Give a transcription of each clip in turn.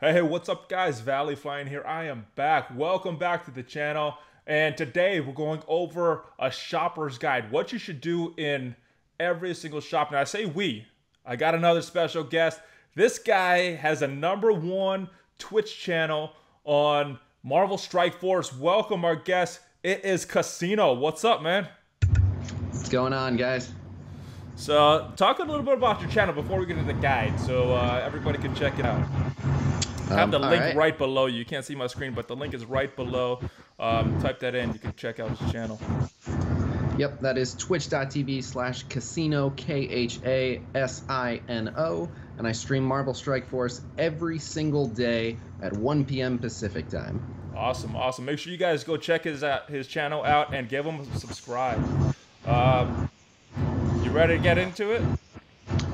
Hey, what's up guys? Valley Flying here. I am back. Welcome back to the channel. And today we're going over a shopper's guide. What you should do in every single shop. Now I say we. I got another special guest. This guy has a #1 Twitch channel on Marvel Strike Force. Welcome our guest. It is Khasino. What's up, man? What's going on, guys? So talk a little bit about your channel before we get into the guide so everybody can check it out. I have the link right below you. You can't see my screen, but the link is right below. Type that in. You can check out his channel. Yep, that is twitch.tv/Khasino, Khasino, and I stream Marvel Strike Force every single day at 1 p.m. Pacific time. Awesome, awesome. Make sure you guys go check his channel out and give him a subscribe. You ready to get into it?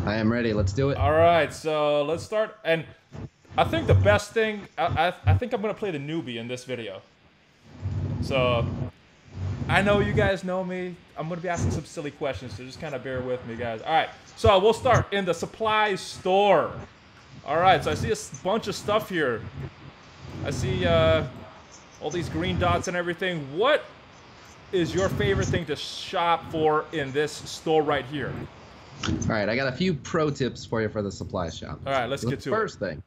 I am ready. Let's do it. All right, so let's start. And I think the best thing, I think I'm going to play the newbie in this video. So, I know you guys know me. I'm going to be asking some silly questions, so just kind of bear with me, guys. All right, so we'll start in the supply store. All right, so I see a bunch of stuff here. I see all these green dots and everything. What is your favorite thing to shop for in this store right here? All right, I got a few pro tips for you for the supply shop. All right, let's get to it.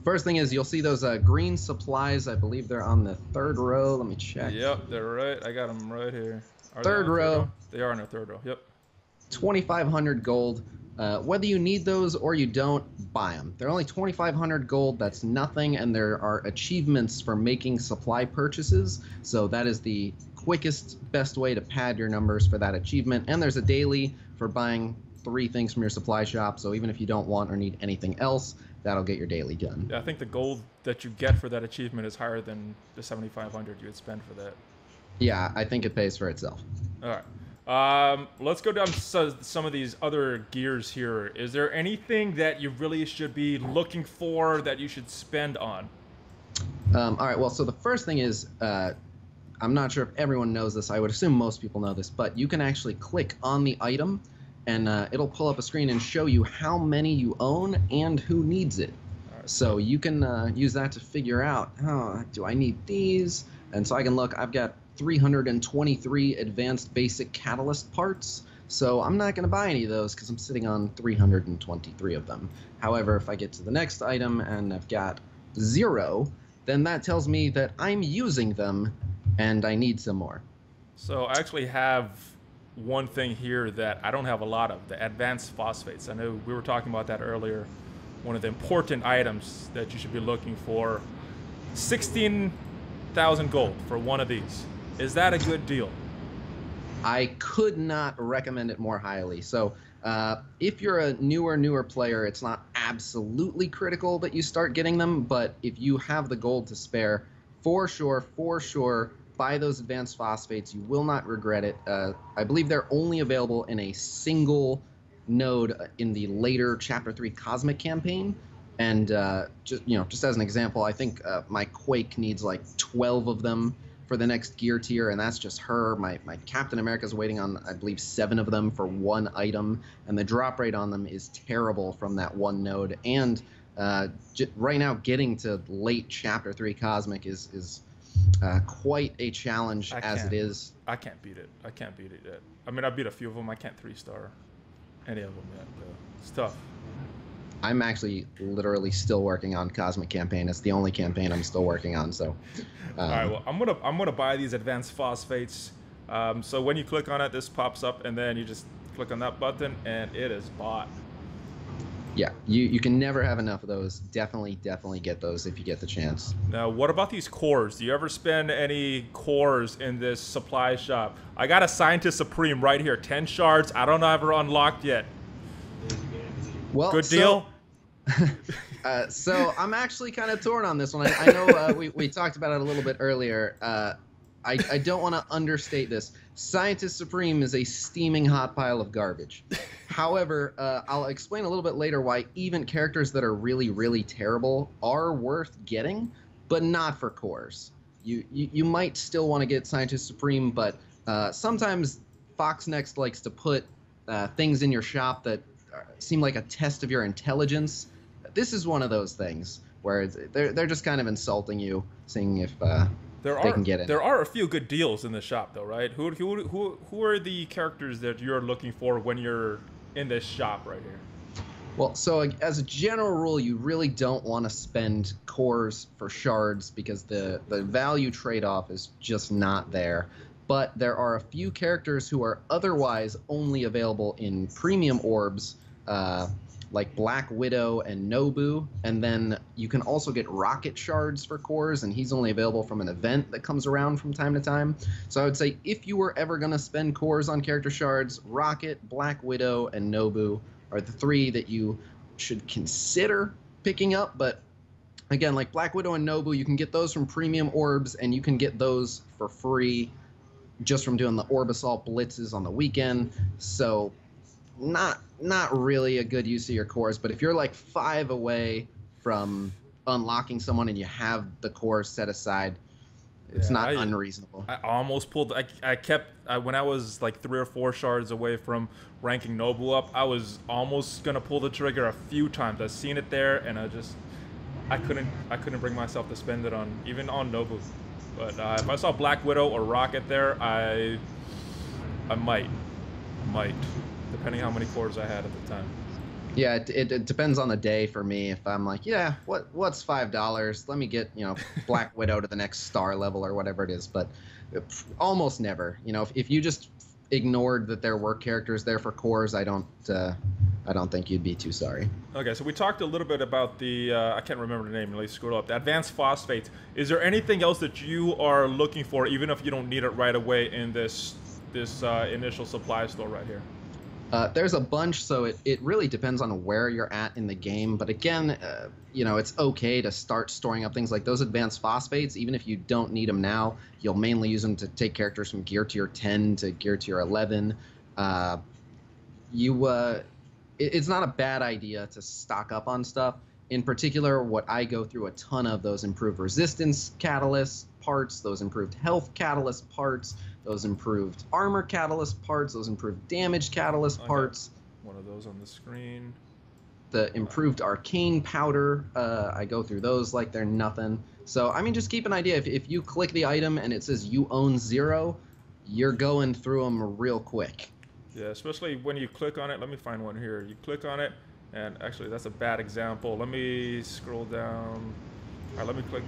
First thing is you'll see those green supplies. I believe they're on the third row. Let me check. Yep, they're right. I got them right here. Third row. They are in the third row. Yep. 2,500 gold. Whether you need those or you don't, buy them. They're only 2,500 gold. That's nothing, and there are achievements for making supply purchases. So that is the quickest, best way to pad your numbers for that achievement. And there's a daily for buying 3 things from your supply shop. So even if you don't want or need anything else, that'll get your daily done. Yeah, I think the gold that you get for that achievement is higher than the 7,500 you would spend for that. Yeah, I think it pays for itself. All right. Let's go down to some of these other gears here. Is there anything that you really should be looking for that you should spend on? All right, well, so the first thing is, I'm not sure if everyone knows this. I would assume most people know this, but you can actually click on the item and it'll pull up a screen and show you how many you own and who needs it. Right. So you can use that to figure out, oh, do I need these? And so I can look, I've got 323 advanced basic catalyst parts. So I'm not going to buy any of those because I'm sitting on 323 of them. However, if I get to the next item and I've got 0, then that tells me that I'm using them and I need some more. So I actually have one thing here that I don't have a lot of, the advanced phosphates. I know we were talking about that earlier. One of the important items that you should be looking for. 16,000 gold for one of these. Is that a good deal? I could not recommend it more highly. So if you're a newer player, it's not absolutely critical that you start getting them, but if you have the gold to spare, for sure, buy those advanced phosphates. You will not regret it. I believe they're only available in a single node in the later Chapter 3 Cosmic campaign. And just as an example, I think my Quake needs like 12 of them for the next gear tier, and that's just her. My Captain America's waiting on, I believe, 7 of them for 1 item, and the drop rate on them is terrible from that one node. And right now, getting to late Chapter 3 Cosmic is quite a challenge as it is. I can't beat it. I can't beat it yet. I mean, I beat a few of them. I can't 3-star any of them yet. It's tough. I'm actually literally still working on Cosmic campaign. It's the only campaign I'm still working on. So, all right. Well, I'm gonna buy these advanced phosphates. So when you click on it, this pops up, and then you just click on that button, and it is bought. Yeah, you can never have enough of those. Definitely get those if you get the chance. Now, what about these cores? Do you ever spend any cores in this supply shop? I got a Scientist Supreme right here, 10 shards. I don't know if I've ever unlocked yet. Well, good deal. So I'm actually kind of torn on this one. I know we talked about it a little bit earlier. I don't want to understate this. Scientist Supreme is a steaming hot pile of garbage. However, I'll explain a little bit later why even characters that are really terrible are worth getting, but not for cores. You might still want to get Scientist Supreme, but sometimes Foxnext likes to put things in your shop that seem like a test of your intelligence. This is one of those things where they're just kind of insulting you, seeing if There they are can get in. there are a few good deals in the shop though, right? Who are the characters that you're looking for when you're in this shop right here? Well, so as a general rule, you really don't want to spend cores for shards because the value trade-off is just not there. But there are a few characters who are otherwise only available in premium orbs, like Black Widow and Nobu. And then you can also get rocket shards for cores, and he's only available from an event that comes around from time to time. So I would say if you were ever going to spend cores on character shards, Rocket, Black Widow, and Nobu are the three that you should consider picking up. But again, like Black Widow and Nobu, you can get those from premium orbs, and you can get those for free just from doing the Orb Assault blitzes on the weekend. So not really a good use of your cores. But if you're like 5 away from unlocking someone and you have the cores set aside, it's not unreasonable. I almost pulled. When I was like 3 or 4 shards away from ranking Nobu up, I was almost gonna pull the trigger a few times. I seen it there, and I couldn't bring myself to spend it on Nobu. But if I saw Black Widow or Rocket there, I might, depending how many cores I had at the time. Yeah, it depends on the day for me. If I'm like, yeah, what's $5? Let me get, Black Widow to the next star level or whatever it is. But almost never. If you just ignored that there were characters there for cores, I don't think you'd be too sorry. Okay, so we talked a little bit about the I can't remember the name. Let me scroll up. The advanced phosphates. Is there anything else that you are looking for, even if you don't need it right away in this initial supply store right here? There's a bunch, so it really depends on where you're at in the game. But again, it's okay to start storing up things like those advanced phosphates. Even if you don't need them now, you'll mainly use them to take characters from gear tier 10 to gear tier 11. It's not a bad idea to stock up on stuff. In particular, what I go through a ton of, those improved resistance catalyst parts, those improved health catalyst parts, those improved armor catalyst parts, those improved damage catalyst parts. One of those on the screen. The improved arcane powder, I go through those like they're nothing. So, just keep an idea. If you click the item and it says you own 0, you're going through them real quick. Yeah, especially when you click on it. Let me find one here. You click on it, and actually that's a bad example. Let me scroll down. All right, let me click,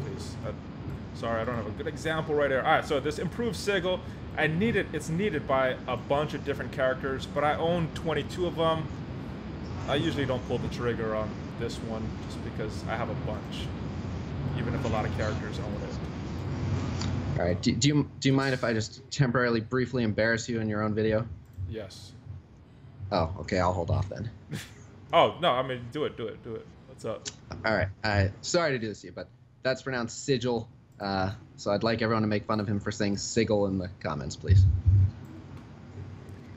please. Sorry, I don't have a good example right there. All right, so this improved sigil, it's needed by a bunch of different characters, but I own 22 of them. I usually don't pull the trigger on this one just because I have a bunch, even if a lot of characters own it. All right, do you mind if I just temporarily briefly embarrass you in your own video? Yes. Oh, okay, I'll hold off then. Oh, no, do it. What's up? All right, sorry to do this to you, but that's pronounced sigil. So I'd like everyone to make fun of him for saying sigil in the comments, please.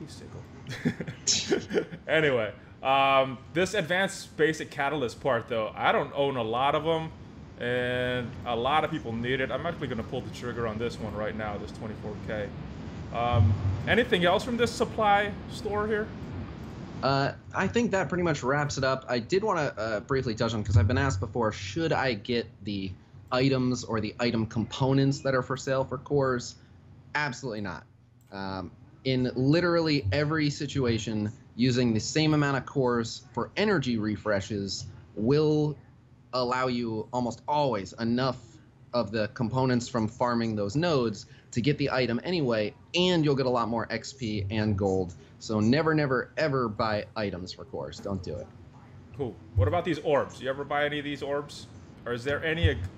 Sigil. Anyway, this advanced basic catalyst part, though, I don't own a lot of them, and a lot of people need it. I'm actually going to pull the trigger on this one right now, this 24K. Anything else from this supply store here? I think that pretty much wraps it up. I did want to briefly touch on, because I've been asked before, should I get the items or the item components that are for sale for cores? Absolutely not. In literally every situation, using the same amount of cores for energy refreshes will allow you almost always enough of the components from farming those nodes to get the item anyway, and you'll get a lot more XP and gold. So never, ever buy items for cores. Don't do it. Cool. What about these orbs? You ever buy any of these orbs? Or is there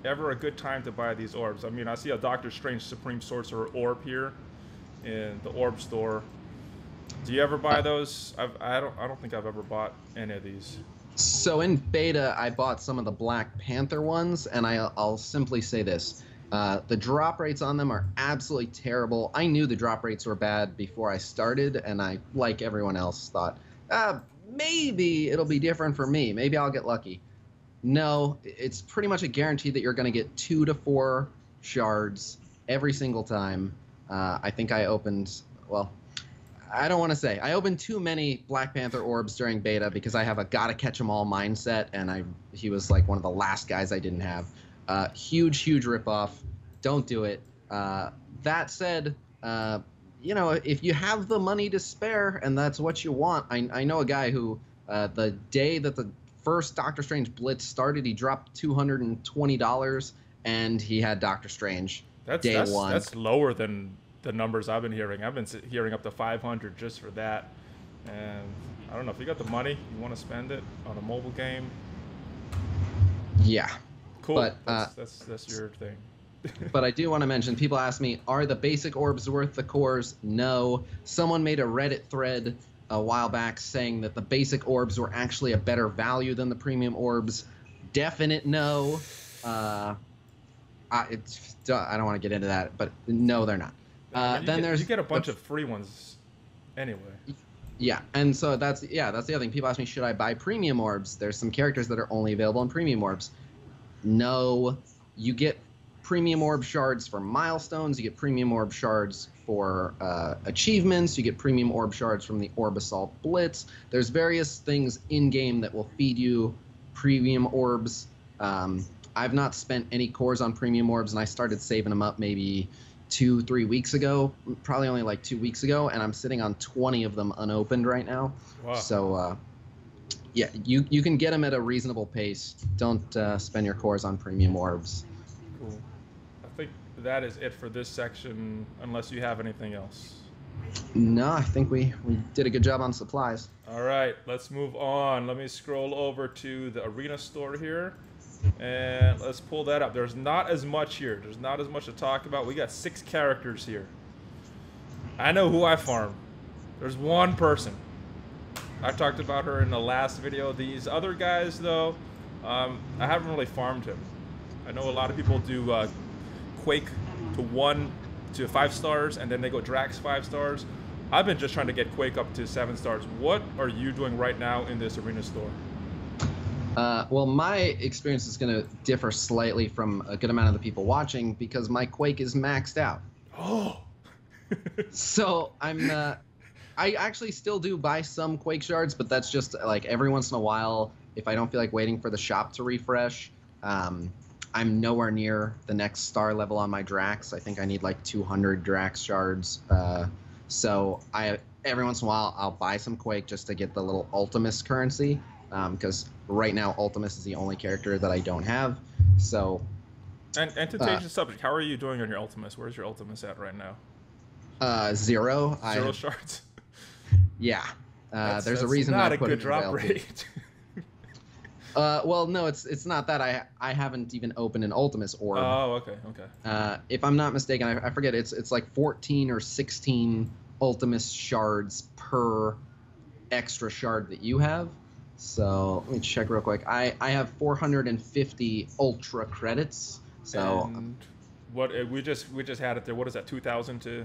ever a good time to buy these orbs? I see a Doctor Strange Supreme Sorcerer orb here in the orb store. Do you ever buy those? I don't think I've ever bought any of these. So in beta, I bought some of the Black Panther ones, and I'll simply say this. The drop rates on them are absolutely terrible. I knew the drop rates were bad before I started, and I, like everyone else, thought, maybe it'll be different for me. Maybe I'll get lucky. No, it's pretty much a guarantee that you're going to get 2 to 4 shards every single time. I think I opened, well, I don't want to say. I opened too many Black Panther orbs during beta because I have a gotta catch 'em all mindset, and he was like one of the last guys I didn't have. Huge ripoff. Don't do it. That said, if you have the money to spare and that's what you want, I know a guy who the day that the first Doctor Strange Blitz started, he dropped $220 and he had Doctor Strange day one. That's lower than the numbers I've been hearing. I've been hearing up to 500 just for that. And I don't know, if you got the money, you want to spend it on a mobile game. Yeah. Cool. But, that's your thing. But I do want to mention, people ask me, are the basic orbs worth the cores? No. Someone made a Reddit thread a while back saying that the basic orbs were actually a better value than the premium orbs. Definite no. I don't want to get into that, but no, they're not. You get a bunch of free ones anyway. Yeah, and so that's the other thing. People ask me, should I buy premium orbs? There's some characters that are only available in premium orbs. No, you get premium orb shards for milestones. You get premium orb shards for achievements. You get premium orb shards from the Orb Assault Blitz. There's various things in game that will feed you premium orbs. I've not spent any cores on premium orbs, and I started saving them up maybe 2-3 weeks ago, probably only like 2 weeks ago, and I'm sitting on 20 of them unopened right now. Wow. So yeah, you can get them at a reasonable pace. Don't spend your cores on premium orbs. Cool. I think that is it for this section, unless you have anything else. No, I think we did a good job on supplies. All right, let's move on. Let me scroll over to the arena store here. And let's pull that up. There's not as much here. There's not as much to talk about. We got 6 characters here. I know who I farm. There's one person. I talked about her in the last video. These other guys, though, I haven't really farmed him. I know a lot of people do Quake to 1 to 5 stars, and then they go Drax 5 stars. I've been just trying to get Quake up to 7 stars. What are you doing right now in this arena store? Well, my experience is going to differ slightly from a good amount of the people watching because my Quake is maxed out. Oh. So I actually still do buy some Quake shards, but that's just like every once in a while if I don't feel like waiting for the shop to refresh. I'm nowhere near the next star level on my Drax. I think I need like 200 Drax shards. So every once in a while I'll buy some Quake just to get the little Ultimus currency. Because right now Ultimus is the only character that I don't have. So, and to change the subject, how are you doing on your Ultimus? Where's your Ultimus at right now? 0. 0 shards. Yeah, there's a reason not I a put good it drop rate. Well, no, it's not that I haven't even opened an Ultimus orb. Oh, okay. If I'm not mistaken, I forget it's like 14 or 16 Ultimus shards per extra shard that you have. So let me check real quick. I have 450 Ultra credits. So and what we just had it there. What is that? 2,000 to?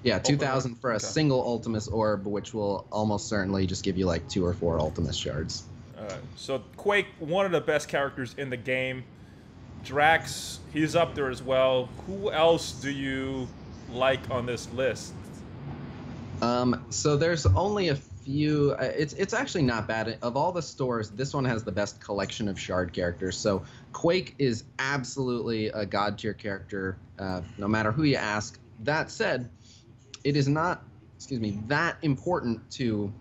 Yeah, 2,000 for a single Ultimus orb, which will almost certainly just give you like 2 or 4 Ultimus shards. So Quake, one of the best characters in the game. Drax, he's up there as well. Who else do you like on this list? So there's only a few. It's actually not bad. Of all the stores, this one has the best collection of shard characters. So Quake is absolutely a god tier character, no matter who you ask. That said, it is not, that important to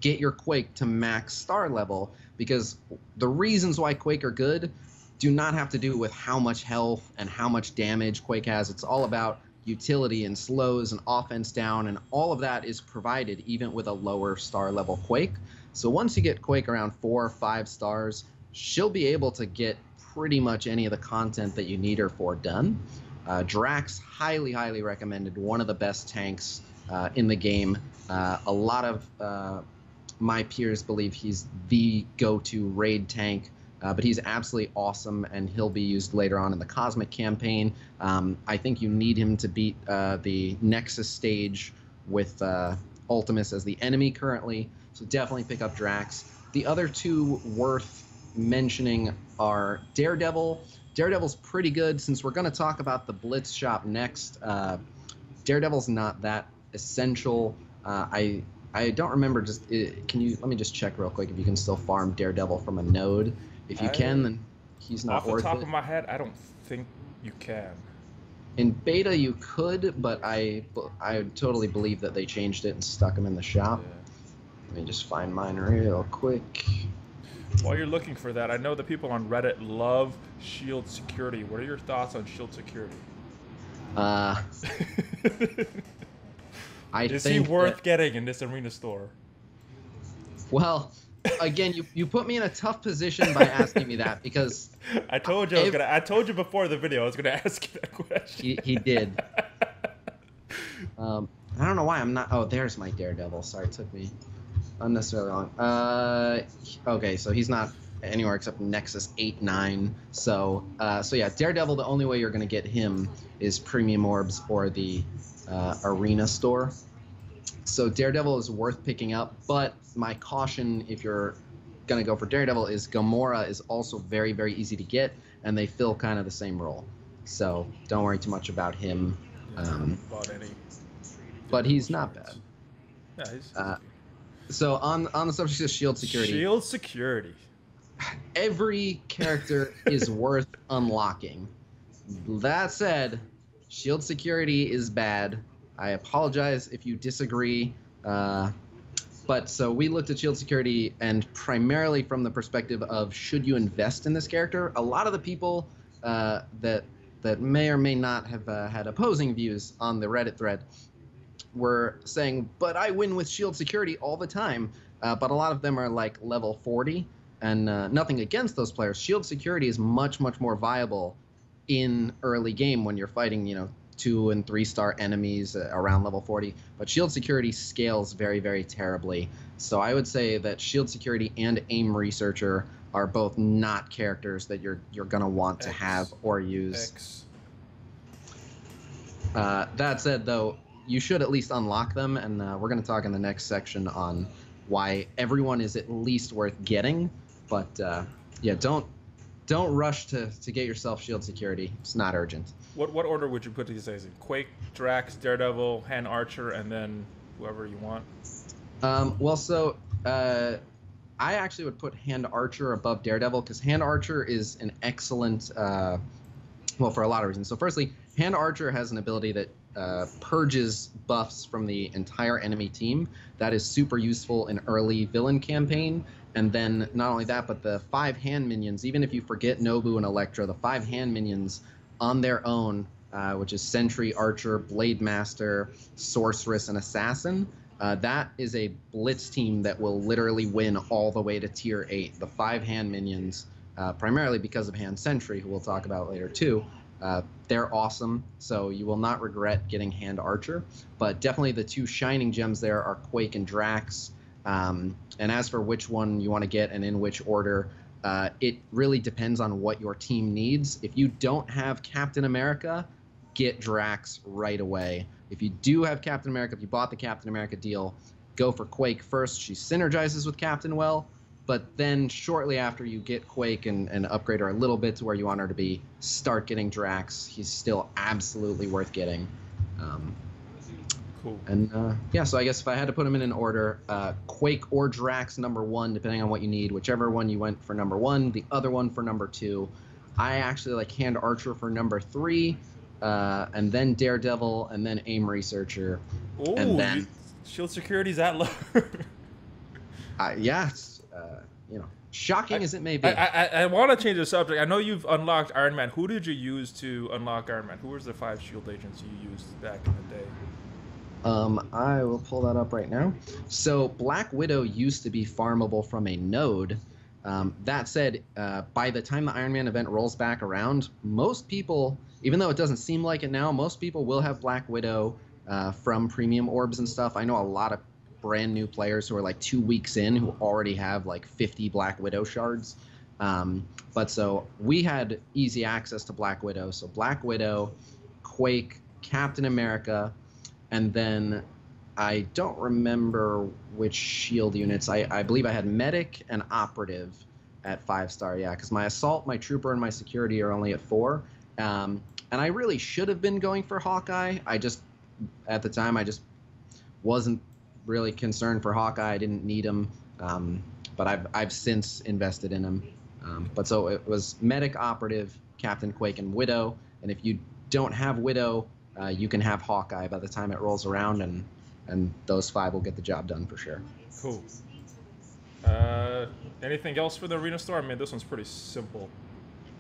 get your Quake to max star level, because the reasons why Quake are good do not have to do with how much health and how much damage Quake has. It's all about utility and slows and offense down, and all of that is provided even with a lower star level Quake. So once you get Quake around 4 or 5 stars, she'll be able to get pretty much any of the content that you need her for done. Drax, highly recommended. One of the best tanks in the game. A lot of my peers believe he's the go-to raid tank. But he's absolutely awesome, and he'll be used later on in the Cosmic campaign. I think you need him to beat the Nexus stage with Ultimus as the enemy currently, so definitely pick up Drax. The other 2 worth mentioning are Daredevil. Daredevil's pretty good. Since we're going to talk about the Blitz shop next, Daredevil's not that essential. I don't remember. Can you let me just check real quick if you can still farm Daredevil from a node. If you can, then he's not worth it. Off the top of my head, I don't think you can. In beta, you could, but I totally believe that they changed it and stuck him in the shop. Yeah. Let me just find mine real quick. While you're looking for that, I know the people on Reddit love shield security. What are your thoughts on shield security? Is he worth getting in this arena store? Well, again, you put me in a tough position by asking me that, because I told you I told you before the video I was gonna ask you that question. He did. I don't know why I'm not. Oh, there's my Daredevil. Sorry, it took me unnecessarily long. Okay, so he's not anywhere except Nexus 8-9. So yeah, Daredevil. The only way you're gonna get him is premium orbs or the arena store. So Daredevil is worth picking up, but my caution if you're gonna go for Daredevil is Gamora is also very, very easy to get, and they fill kind of the same role. So don't worry too much about him. But he's not bad. Yeah, he's so on the subject of shield security. Shield security. Every character is worth unlocking. That said, shield security is bad. I apologize if you disagree. But so we looked at shield security, and primarily from the perspective of should you invest in this character. A lot of the people that may or may not have had opposing views on the Reddit thread were saying, but I win with shield security all the time. But a lot of them are like level 40, and nothing against those players. Shield security is much, much more viable in early game when you're fighting, 2 and 3 star enemies around level 40, but shield security scales very, very terribly. So I would say that shield security and aim researcher are both not characters that you're gonna want to have or use. That said, though, you should at least unlock them, and we're gonna talk in the next section on why everyone is at least worth getting. But yeah, don't rush to get yourself shield security. It's not urgent. What order would you put these guys in? Quake, Drax, Daredevil, Hand Archer, and then whoever you want? Well, so I actually would put Hand Archer above Daredevil, because Hand Archer is an excellent, well, for a lot of reasons. So firstly, Hand Archer has an ability that purges buffs from the entire enemy team. That is super useful in early villain campaign. And then not only that, but the 5 hand minions, even if you forget Nobu and Elektra, the 5 hand minions on their own, which is Sentry, Archer, Blade Master, Sorceress, and Assassin, that is a blitz team that will literally win all the way to tier 8. The 5 hand minions, primarily because of Hand Sentry, who we'll talk about later too, they're awesome, so you will not regret getting Hand Archer. But definitely the 2 shining gems there are Quake and Drax. And as for which one you want to get and in which order, it really depends on what your team needs. If you don't have Captain America, get Drax right away. If you do have Captain America, if you bought the Captain America deal, go for Quake first. She synergizes with Captain well, but then shortly after you get Quake and upgrade her a little bit to where you want her to be, start getting Drax. He's still absolutely worth getting. Cool. And yeah, so I guess if I had to put them in an order, Quake or Drax #1, depending on what you need. Whichever one you went for #1, the other one for #2. I actually like Hand Archer for #3, and then Daredevil, and then Aim Researcher. Ooh, and then shield security's that low. Yeah, it's, shocking as it may be. I want to change the subject. I know you've unlocked Iron Man. Who did you use to unlock Iron Man? Who was the 5 shield agents you used back in the day? I will pull that up right now. So Black Widow used to be farmable from a node. That said, by the time the Iron Man event rolls back around, most people, even though it doesn't seem like it now, most people will have Black Widow from premium orbs and stuff. I know a lot of brand new players who are like 2 weeks in who already have like 50 Black Widow shards. But so we had easy access to Black Widow. So Black Widow, Quake, Captain America, and then I don't remember which shield units. I believe I had Medic and Operative at 5-star, yeah, because my Assault, my Trooper, and my Security are only at 4. And I really should have been going for Hawkeye. At the time, I just wasn't really concerned for Hawkeye. I didn't need him, but I've since invested in him. But so it was Medic, Operative, Captain Quake, and Widow. And if you don't have Widow, you can have Hawkeye by the time it rolls around, and those 5 will get the job done for sure. Cool. Anything else for the Arena Store? I mean, this one's pretty simple.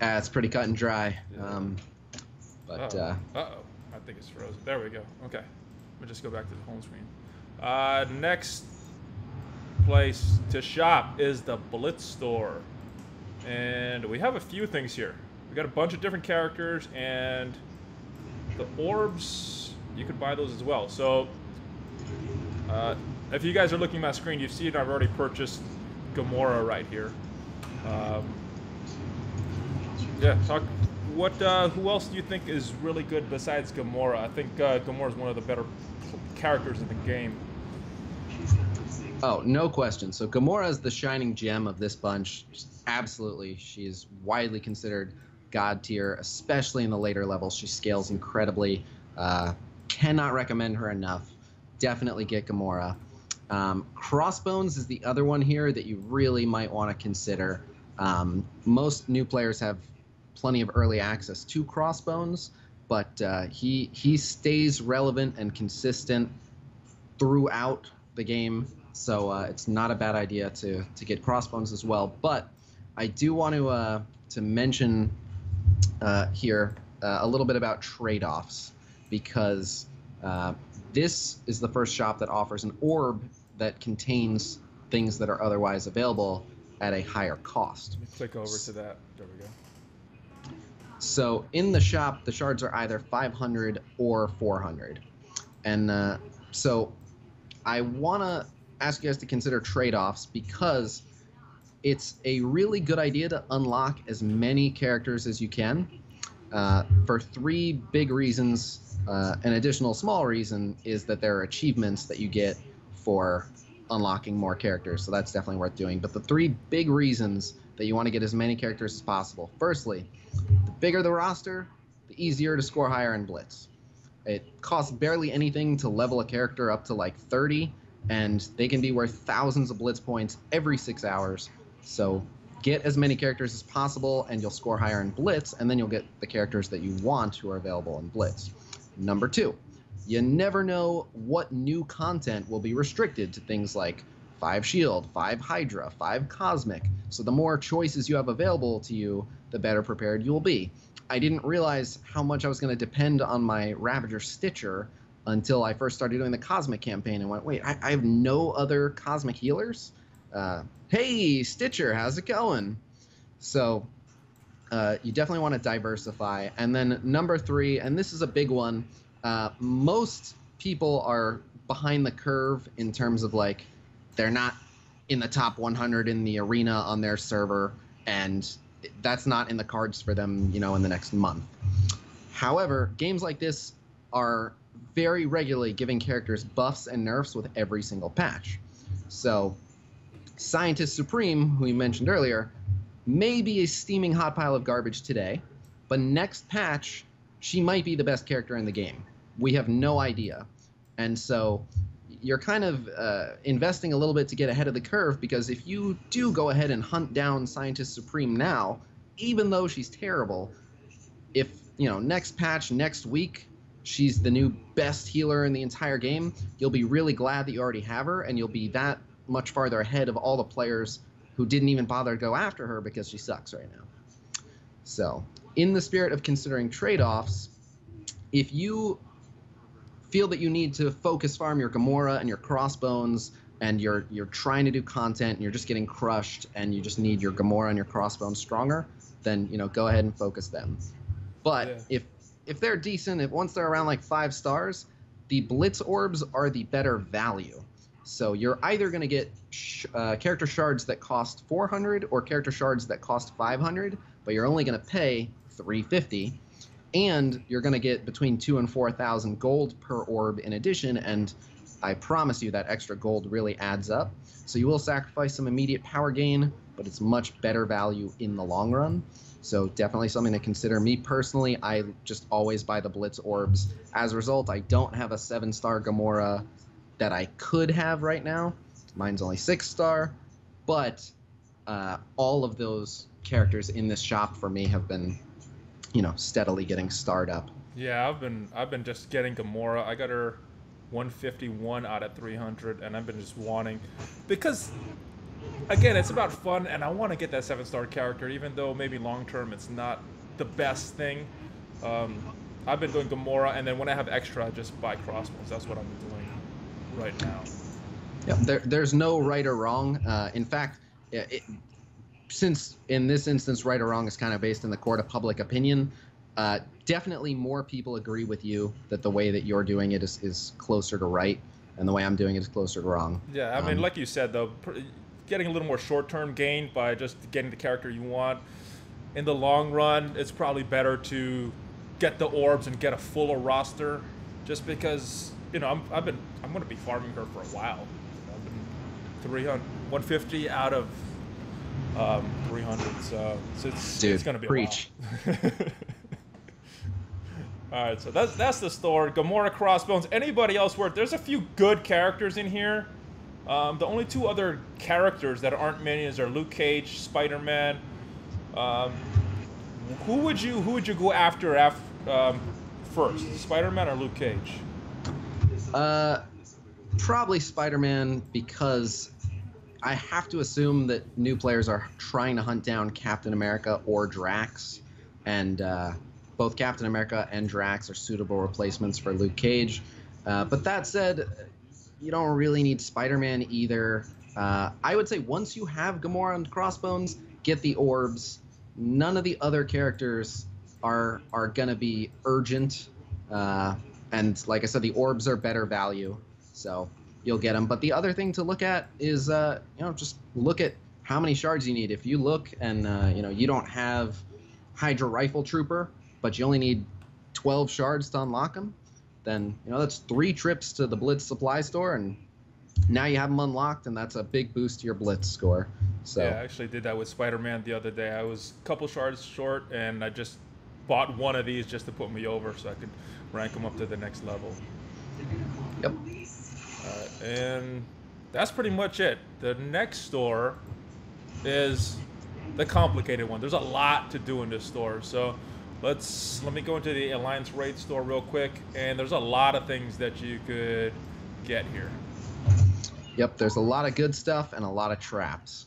It's pretty cut and dry. Yeah. But uh-oh. I think it's frozen. There we go. Okay. Let me just go back to the home screen. Next place to shop is the Blitz Store. And we have a few things here. We got a bunch of different characters, and the orbs, you could buy those as well. So, if you guys are looking at my screen, you've seen I've already purchased Gamora right here. Yeah, who else do you think is really good besides Gamora? I think Gamora is one of the better characters in the game. Oh, no question. So Gamora is the shining gem of this bunch. Absolutely. She is widely considered god tier, especially in the later levels. She scales incredibly. Cannot recommend her enough. Definitely get Gamora. Crossbones is the other one here that you really might want to consider. Most new players have plenty of early access to Crossbones, but he stays relevant and consistent throughout the game, so it's not a bad idea to get Crossbones as well. But I do want to mention here a little bit about trade-offs, because this is the first shop that offers an orb that contains things that are otherwise available at a higher cost. Let me click over to that. There we go. So in the shop, the shards are either 500 or 400. And so I want to ask you guys to consider trade-offs, because it's a really good idea to unlock as many characters as you can for 3 big reasons. An additional small reason is that there are achievements that you get for unlocking more characters, so that's definitely worth doing. But the 3 big reasons that you want to get as many characters as possible. Firstly, the bigger the roster, the easier to score higher in Blitz. It costs barely anything to level a character up to like 30, and they can be worth thousands of Blitz points every 6 hours. So get as many characters as possible, and you'll score higher in Blitz, and then you'll get the characters that you want who are available in Blitz. Number 2, you never know what new content will be restricted to things like 5 Shield, 5 Hydra, 5 Cosmic. So the more choices you have available to you, the better prepared you'll be. I didn't realize how much I was going to depend on my Ravager Stitcher until I first started doing the Cosmic campaign and went, wait, I have no other Cosmic healers? Hey, Stitcher, how's it going? So you definitely want to diversify. And then number 3, and this is a big one, most people are behind the curve in terms of, like, they're not in the top 100 in the arena on their server, and that's not in the cards for them, you know, in the next month. However, games like this are very regularly giving characters buffs and nerfs with every single patch. So Scientist Supreme, who we mentioned earlier, may be a steaming hot pile of garbage today, but next patch, she might be the best character in the game. We have no idea. And so you're kind of investing a little bit to get ahead of the curve, because if you do go ahead and hunt down Scientist Supreme now, even though she's terrible, if, you know, next patch, next week, she's the new best healer in the entire game, you'll be really glad that you already have her, and you'll be that much farther ahead of all the players who didn't even bother to go after her because she sucks right now. So, in the spirit of considering trade-offs, if you feel that you need to focus farm your Gamora and your Crossbones, and you're trying to do content and you're just getting crushed and you just need your Gamora and your Crossbones stronger, then, you know, go ahead and focus them. But if they're decent, if once they're around like 5 stars, the Blitz orbs are the better value. So you're either going to get character shards that cost 400 or character shards that cost 500, but you're only going to pay 350. And you're going to get between 2,000 and 4,000 gold per orb in addition, and I promise you that extra gold really adds up. So you will sacrifice some immediate power gain, but it's much better value in the long run. So definitely something to consider. Me personally, I just always buy the Blitz orbs. As a result, I don't have a 7-star Gamora. that I could have right now. Mine's only 6-star, but all of those characters in this shop for me have been, steadily getting starred up. Yeah, I've been just getting Gamora. I got her 151 out of 300, and I've been just wanting, because again, it's about fun, and I want to get that 7-star character, even though maybe long term it's not the best thing. I've been doing Gamora, and then when I have extra, I just buy crossbows. That's what I'm doing right now. Yeah, there's no right or wrong. In fact, since in this instance, right or wrong is kind of based in the court of public opinion, definitely more people agree with you that the way that you're doing it is closer to right, and the way I'm doing it is closer to wrong. Yeah, I mean, like you said, though, getting a little more short-term gain by just getting the character you want, in the long run, it's probably better to get the orbs and get a fuller roster, just because, I'm going to be farming her for a while. I've been 150 out of 300, so it's going to be preach. A while. All right, so that's the store. Gamora, Crossbones. Anybody else worth? There's a few good characters in here. The only two other characters that aren't minions are Luke Cage, Spider-Man. Who would you go after first, Spider-Man or Luke Cage? Probably Spider-Man, because I have to assume that new players are trying to hunt down Captain America or Drax, and both Captain America and Drax are suitable replacements for Luke Cage. But that said, you don't really need Spider-Man either. I would say once you have Gamora and Crossbones, get the orbs. None of the other characters are going to be urgent. And like I said, the orbs are better value, so you'll get them. But the other thing to look at is, just look at how many shards you need. If you look and, you don't have Hydra Rifle Trooper, but you only need 12 shards to unlock them, then, that's 3 trips to the Blitz supply store, and now you have them unlocked, and that's a big boost to your Blitz score. So yeah, I actually did that with Spider-Man the other day. I was a couple shards short, and I just bought one of these just to put me over so I could rank them up to the next level. Yep. And that's pretty much it. The next store is the complicated one. There's a lot to do in this store, so let me go into the Alliance Raid store real quick, and there's a lot of things that you could get here. Yep, there's a lot of good stuff and a lot of traps.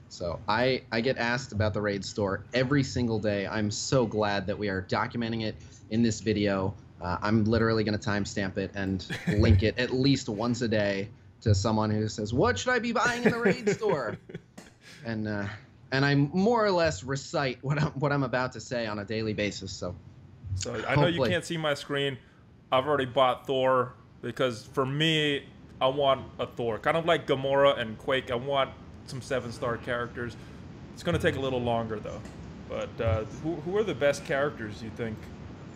So I get asked about the Raid store every single day. I'm so glad that we are documenting it in this video. I'm literally going to timestamp it and link it at least once a day to someone who says, "What should I be buying in the Raid store?" And I more or less recite what I'm about to say on a daily basis. So I know you can't see my screen. I've already bought Thor because for me, I want a Thor, kind of like Gamora and Quake. I want some 7-star characters. It's going to take a little longer though. But who are the best characters you think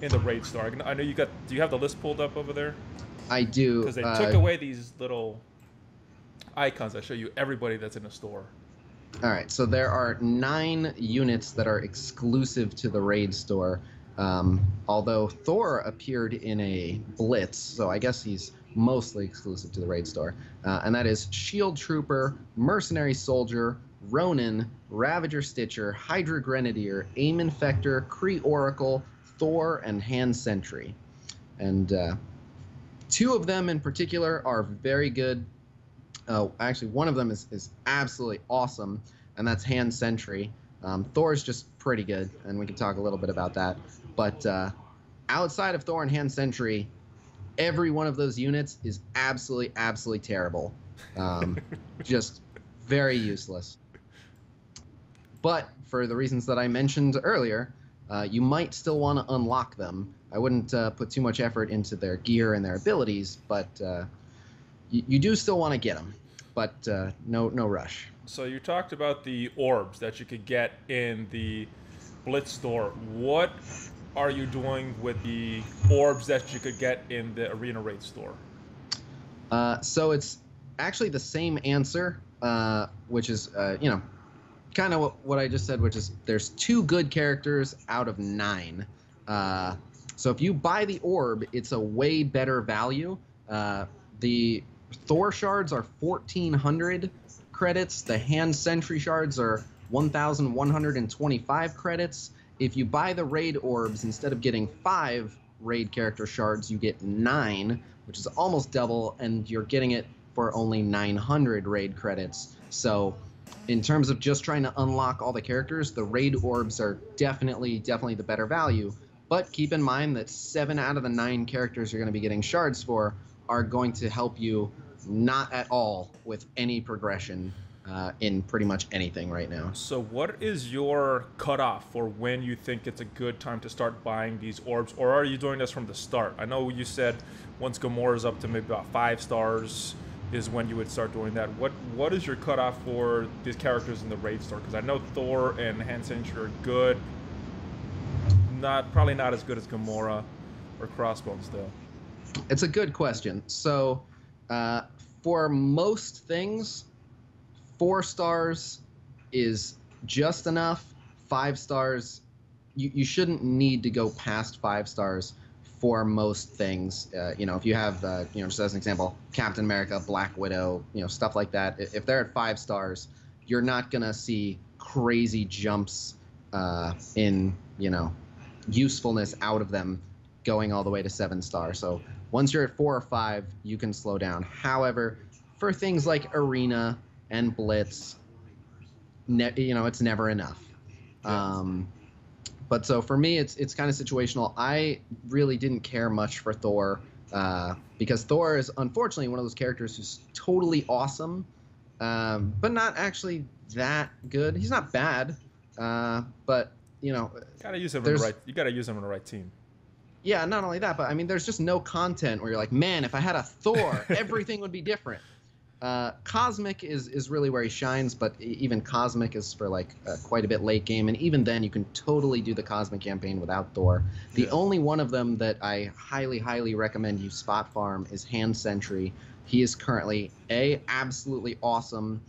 in the Raid store? I know you got. Do you have the list pulled up over there? I do. Because they took away these little icons that show you everybody that's in the store. All right, so there are 9 units that are exclusive to the Raid store. Although Thor appeared in a Blitz, so I guess he's mostly exclusive to the Raid store. And that is Shield Trooper, Mercenary Soldier, Ronin, Ravager Stitcher, Hydra Grenadier, Aim Infector, Kree Oracle, Thor, and Hand Sentry. And 2 of them in particular are very good. Actually, one of them is absolutely awesome, and that's Hand Sentry. Thor is just pretty good, and we can talk a little bit about that. But outside of Thor and Hand Sentry, every one of those units is absolutely terrible. Just very useless. But for the reasons that I mentioned earlier, you might still want to unlock them. I wouldn't put too much effort into their gear and their abilities, but you do still want to get them. But no rush. So you talked about the orbs that you could get in the Blitz store. What are you doing with the orbs that you could get in the Arena Raid store? So it's actually the same answer, which is, kind of what I just said, which is there's 2 good characters out of 9. So if you buy the orb, it's a way better value. The Thor shards are 1,400 credits. The hand sentry shards are 1,125 credits. If you buy the raid orbs, instead of getting 5 raid character shards, you get 9, which is almost double, and you're getting it for only 900 raid credits. So in terms of just trying to unlock all the characters, the raid orbs are definitely the better value. But keep in mind that 7 out of the 9 characters you're going to be getting shards for are going to help you not at all with any progression in pretty much anything right now. So what is your cutoff for when you think it's a good time to start buying these orbs, or are you doing this from the start? I know you said once Gamora's up to maybe about 5 stars is when you would start doing that. What is your cutoff for these characters in the raid store? Because I know Thor and Hand Sentry are good. Probably not as good as Gamora or Crossbones though. It's a good question. So for most things, 4 stars is just enough. 5 stars, you shouldn't need to go past 5 stars for most things. You know, if you have, you know, just as an example, Captain America, Black Widow, you know, stuff like that. If they're at 5 stars, you're not gonna see crazy jumps in, you know, usefulness out of them going all the way to 7 stars. So once you're at 4 or 5, you can slow down. However, for things like Arena and Blitz, you know, it's never enough. Yeah. But so for me, it's kind of situational. I really didn't care much for Thor because Thor is unfortunately one of those characters who's totally awesome, but not actually that good. He's not bad, but you know, Gotta use him in the right. You gotta use him on the right team. Yeah, not only that, but I mean, there's just no content where you're like, man, if I had a Thor, everything would be different. Cosmic is really where he shines, but even Cosmic is for like quite a bit late game, and even then you can totally do the Cosmic campaign without Thor. The only one of them that I highly recommend you spot farm is Hand Sentry. He is currently A, absolutely awesome,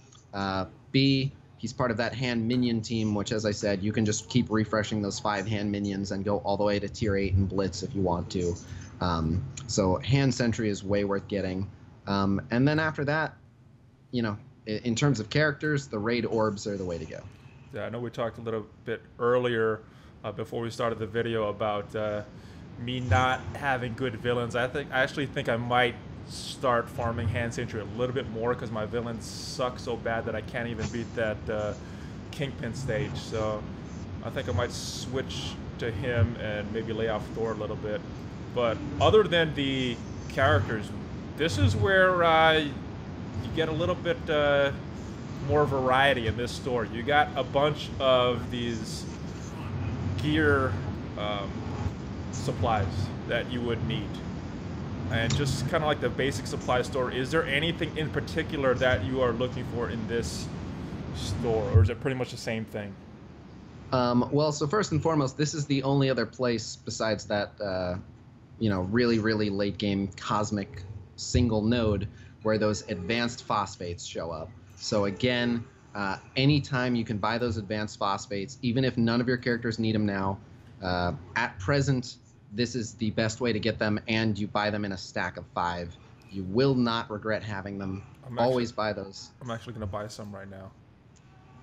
B, he's part of that hand minion team, which, as I said, you can just keep refreshing those 5 hand minions and go all the way to tier 8 and Blitz if you want to. So Hand Sentry is way worth getting. And then after that, you know, in terms of characters, the raid orbs are the way to go. Yeah, I know we talked a little bit earlier before we started the video about me not having good villains. I actually think I might start farming Hand Sentry a little bit more because my villains suck so bad that I can't even beat that Kingpin stage. So I think I might switch to him and maybe lay off Thor a little bit. But other than the characters, this is where you get a little bit more variety in this store. You got a bunch of these gear supplies that you would need. And just kind of like the basic supply store, is there anything in particular that you are looking for in this store, or is it pretty much the same thing? Well, so first and foremost, this is the only other place besides that, you know, really late game Cosmic single node where those advanced phosphates show up. So again, anytime you can buy those advanced phosphates, even if none of your characters need them now, at present, this is the best way to get them, and you buy them in a stack of 5. You will not regret having them. Always buy those. I'm actually going to buy some right now.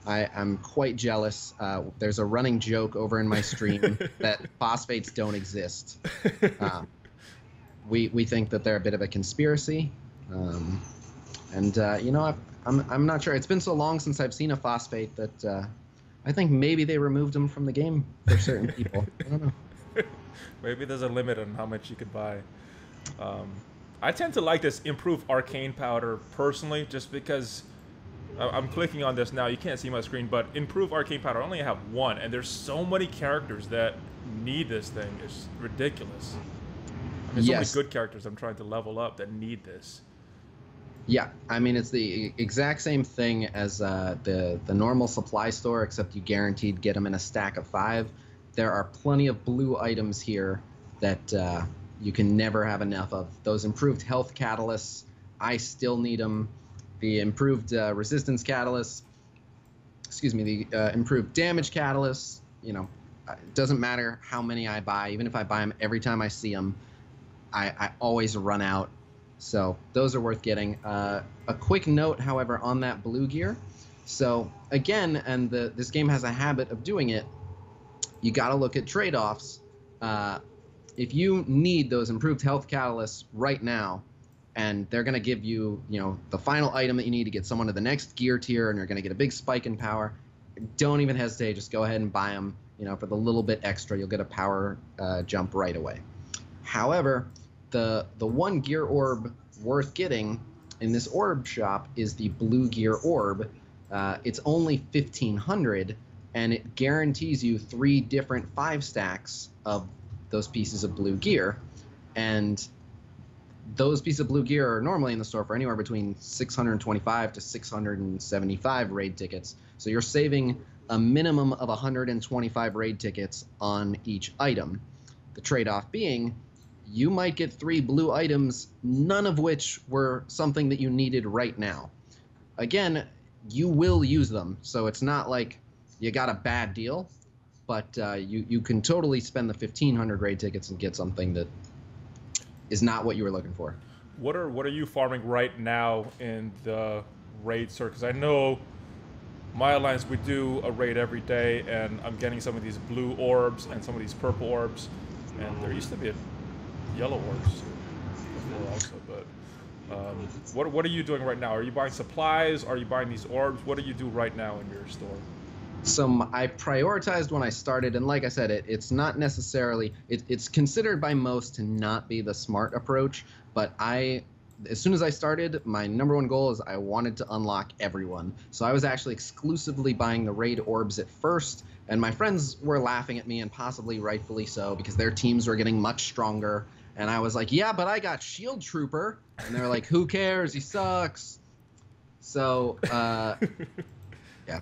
I'm quite jealous. There's a running joke over in my stream that phosphates don't exist. We think that they're a bit of a conspiracy. And you know, I'm not sure. It's been so long since I've seen a phosphate that I think maybe they removed them from the game for certain people. I don't know. Maybe there's a limit on how much you could buy. I tend to like this improved arcane powder personally, just because I'm clicking on this now. You can't see my screen, but improved arcane powder. I only have 1, and there's so many characters that need this thing. It's ridiculous. I mean, so many good characters I'm trying to level up that need this. Yeah, I mean, it's the exact same thing as the normal supply store, except you guaranteed get them in a stack of 5. There are plenty of blue items here that you can never have enough of. Those improved health catalysts, I still need them. The improved resistance catalysts, excuse me, the improved damage catalysts, you know, it doesn't matter how many I buy. Even if I buy them every time I see them, I always run out. So those are worth getting. A quick note, however, on that blue gear. So again, and this game has a habit of doing it, you got to look at trade-offs. If you need those improved health catalysts right now, and they're going to give you, the final item that you need to get someone to the next gear tier, and you're going to get a big spike in power, don't even hesitate. Just go ahead and buy them. For the little bit extra, you'll get a power jump right away. However, the one gear orb worth getting in this orb shop is the blue gear orb. It's only 1,500, and it guarantees you 3 different 5 stacks of those pieces of blue gear. And those pieces of blue gear are normally in the store for anywhere between 625 to 675 raid tickets. So you're saving a minimum of 125 raid tickets on each item. The trade-off being, you might get 3 blue items, none of which were something that you needed right now. Again, you will use them, so it's not like you got a bad deal, but you can totally spend the 1,500 raid tickets and get something that is not what you were looking for. What are you farming right now in the raid store? Because I know my alliance, we do a raid every day, and I'm getting some of these blue orbs and some of these purple orbs, and there used to be a yellow orbs before also, but what are you doing right now? Are you buying supplies? Are you buying these orbs? What do you do right now in your store? So I prioritized when I started, and like I said, it's not necessarily, it's considered by most to not be the smart approach, but as soon as I started, my #1 goal is I wanted to unlock everyone. So I was actually exclusively buying the raid orbs at first, and my friends were laughing at me, and possibly rightfully so, because their teams were getting much stronger. And I was like, yeah, but I got Shield Trooper. And they're like, who cares? He sucks. So, yeah,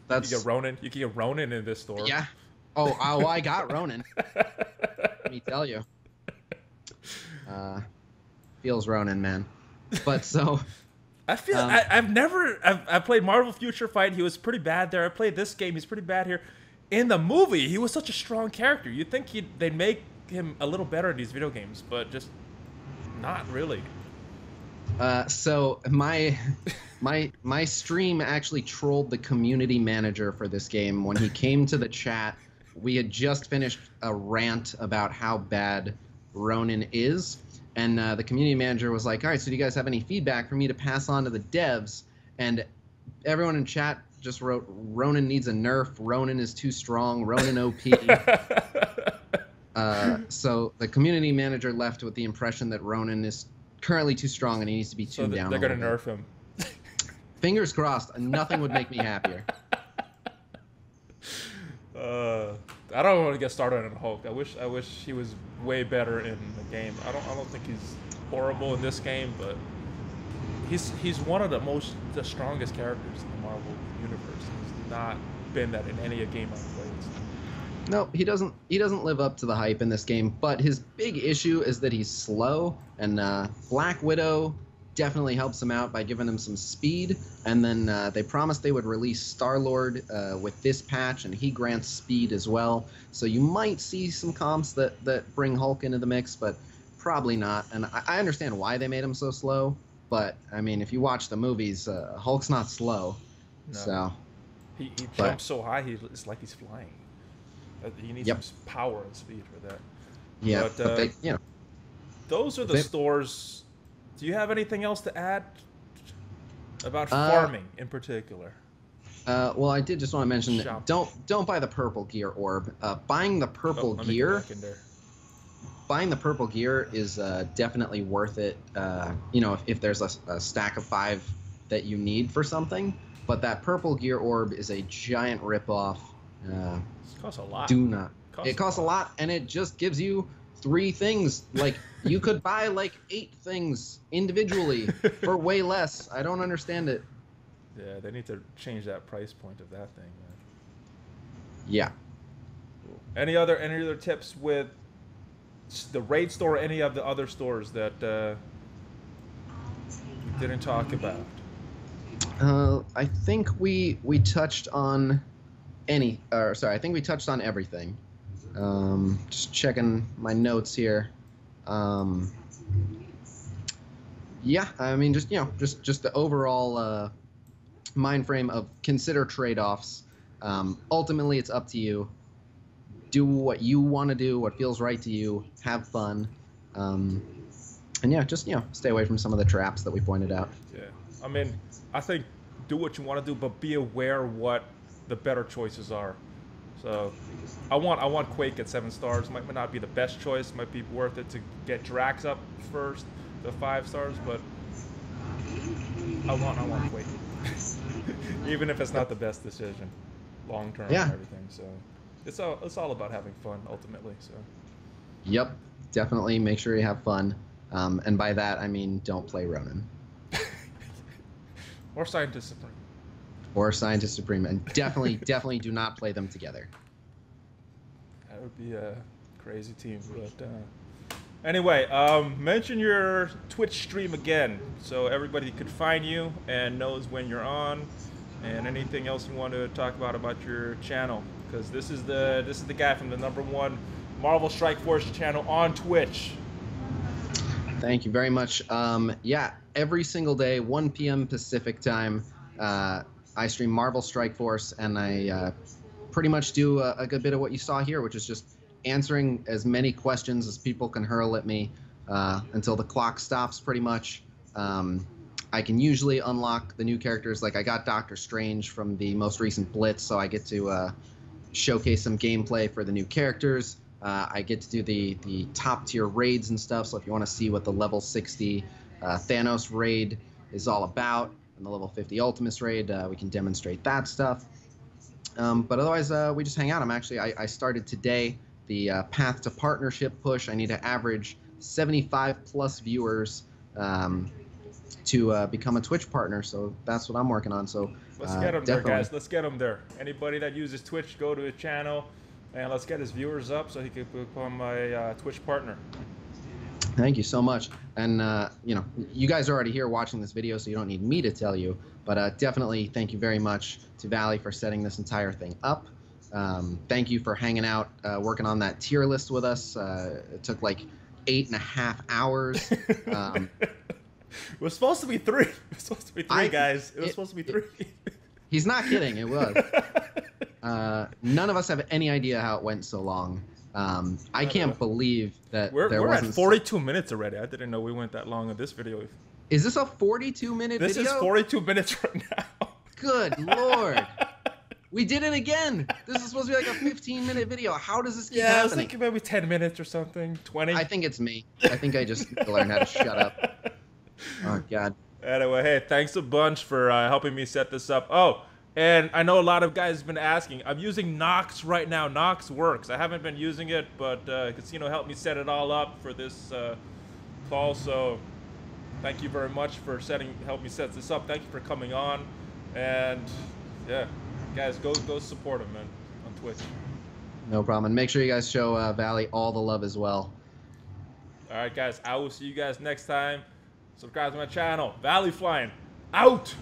that's... You can get Ronin in this store. Yeah. Oh, I got Ronin. Let me tell you. Feels Ronin, man. But so... I feel... I've played Marvel Future Fight. He was pretty bad there. I played this game. He's pretty bad here. In the movie, he was such a strong character. You'd think they'd make him a little better in these video games, but just not really. So my stream actually trolled the community manager for this game. When he came to the chat, we had just finished a rant about how bad Ronin is, and the community manager was like, all right, so do you guys have any feedback for me to pass on to the devs? And everyone in chat just wrote, Ronin needs a nerf, Ronin is too strong, Ronin OP. So the community manager left with the impression that Ronin is currently too strong and he needs to be tuned down. They're going to nerf him. Fingers crossed. Nothing would make me happier. I don't want to get started on Hulk. I wish he was way better in the game. I don't think he's horrible in this game, but he's one of the strongest characters in the Marvel universe. He's not been that in any game I've played. No, he doesn't live up to the hype in this game, but his big issue is that he's slow, and Black Widow definitely helps him out by giving him some speed, and then they promised they would release Star-Lord with this patch, and he grants speed as well, so you might see some comps that bring Hulk into the mix, but probably not, and I understand why they made him so slow, but, I mean, if you watch the movies, Hulk's not slow, no. So... He jumps so high, it's like he's flying. He needs some power and speed for that. Yeah, but they, those are the stores. Do you have anything else to add about farming in particular? Well, I did just want to mention that don't buy the purple gear orb. Buying the purple gear is definitely worth it. If there's a stack of 5 that you need for something, but that purple gear orb is a giant ripoff. It costs a lot. Do not. It costs a lot, and it just gives you 3 things. Like, you could buy like 8 things individually for way less. I don't understand it. Yeah, they need to change that price point of that thing, man. Yeah. Cool. Any other tips with the raid store or any of the other stores that we didn't talk about? I think we touched on I think we touched on everything. Just checking my notes here. Yeah, I mean, just just the overall mind frame of consider trade-offs. Ultimately, it's up to you. Do what you want to do, what feels right to you. Have fun, um, and yeah, just stay away from some of the traps that we pointed out. Yeah, I mean, I think do what you want to do, but be aware what the better choices are. So, I want Quake at 7 stars. Might not be the best choice. Might be worth it to get Drax up first to 5 stars, but I want Quake, even if it's not the best decision, long term Yeah. and everything. So, it's all about having fun ultimately. So, Yep, definitely make sure you have fun. And by that, I mean don't play Ronin or Scientist Supreme. or Scientist Supreme, and definitely do not play them together. That would be a crazy team. But anyway, mention your Twitch stream again, so everybody could find you and knows when you're on, and anything else you want to talk about your channel. Because this is the guy from the #1 Marvel Strike Force channel on Twitch. Thank you very much. Yeah, every single day, 1 p.m. Pacific time, I stream Marvel Strike Force, and I pretty much do a good bit of what you saw here, which is just answering as many questions as people can hurl at me until the clock stops, pretty much. I can usually unlock the new characters. Like I got Doctor Strange from the most recent Blitz, so I get to showcase some gameplay for the new characters. I get to do the top tier raids and stuff, so if you want to see what the level 60 Thanos raid is all about, and the level 50 Ultimus raid, we can demonstrate that stuff. But otherwise, we just hang out. I started today the Path to Partnership push. I need to average 75 plus viewers to become a Twitch partner, so that's what I'm working on. So Let's get him there, guys. Let's get him there. Anybody that uses Twitch, go to his channel, and let's get his viewers up so he can become my Twitch partner. Thank you so much. And, you guys are already here watching this video, so you don't need me to tell you. But definitely thank you very much to Valley for setting this entire thing up. Thank you for hanging out, working on that tier list with us. It took like 8.5 hours. It was supposed to be 3. It was supposed to be 3, guys. It was supposed to be 3. He's not kidding. It was. None of us have any idea how it went so long. I can't believe that we're at 42 minutes already. I didn't know we went that long in this video. Is this a 42-minute video? This is 42 minutes right now. Good Lord. We did it again. This is supposed to be like a 15-minute video. How does this keep happening? Yeah, I was thinking maybe 10 minutes or something, 20. I think it's me. I think I just need to learn how to shut up. Oh, God. Anyway, hey, thanks a bunch for helping me set this up. Oh, and I know a lot of guys have been asking. I'm using Nox right now. Nox works. I haven't been using it, but Khasino helped me set it all up for this call. So thank you very much for help me set this up. Thank you for coming on. And yeah, guys, go support him, man, on Twitch. No problem. And make sure you guys show Valley all the love as well. All right, guys. I will see you guys next time. Subscribe to my channel. Valley Flying out.